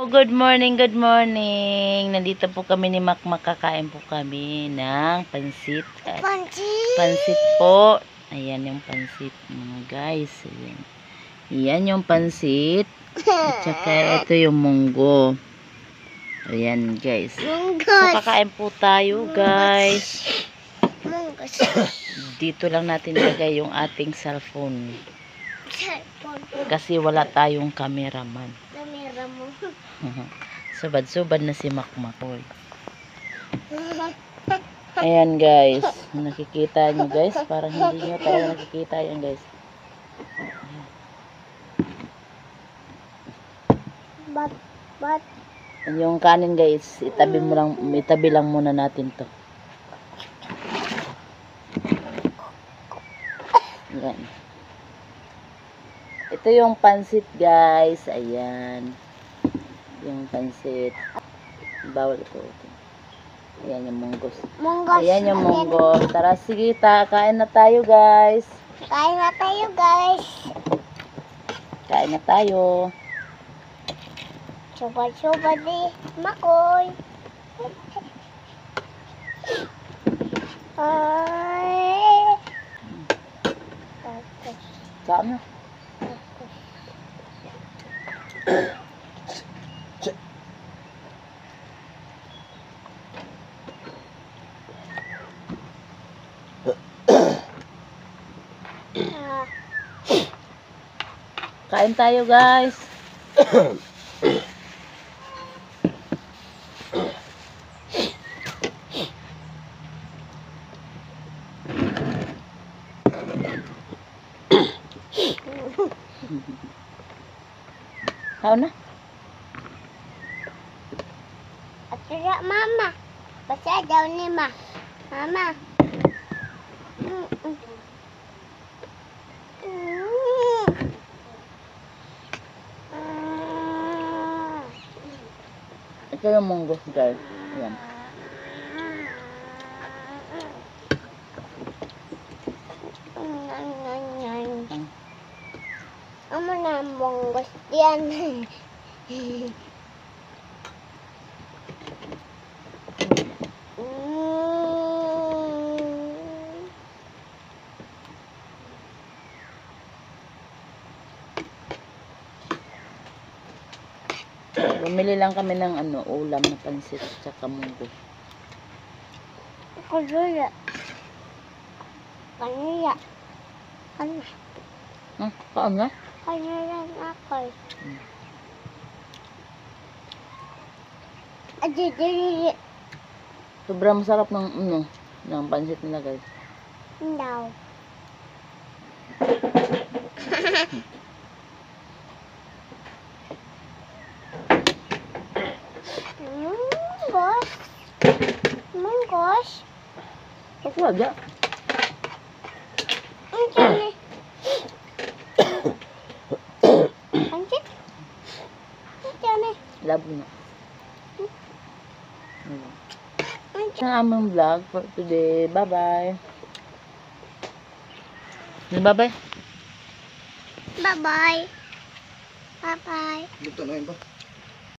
Good morning, good morning. Nandito po kami ni Makmak, kakain po kami ng pansit. Pansit po. Ayan yung pansit mga guys. Ayan. Ayan yung pansit. At saka ito yung munggo. Ayan guys. So kakain po tayo guys. Dito lang natin ilagay yung ating cellphone. Kasi wala tayong cameraman. Subad-subad na si Makmakoy. Ayan guys. Nakikita nyo guys. Parang hindi nyo talaga nakikita yan guys. But Yung kanin guys. Itabi lang muna natin to. Ayan. Ito yung pansit guys. Ayan. Yung pansit. Bawal ito. Ayan yung munggos. Ayan yung munggos. Tara sige kain na tayo guys. Kain na tayo guys. Kain na tayo. Subad-subad ni Makoy. Ay. Saan na? Kain tayo guys. Kain na. At sila mama. Basta daw ni mama. Ito yung munggos guys. Ayan. Amo na munggos yan. Bumili lang kami ng ulam na pansit at saka munggo. Kaya. Kaya. Ano? Kaan na? Kaya lang ako. Adidiri. Sobrang masarap ng pansit nila guys. Daw. Munggos. Munggos. Ako aja. Ang dami. Pansit. Ang dami. Labo na. Ito ang aming vlog for today. Bye-bye. Bye-bye. Bye-bye. Bye-bye. Luto na yun ba?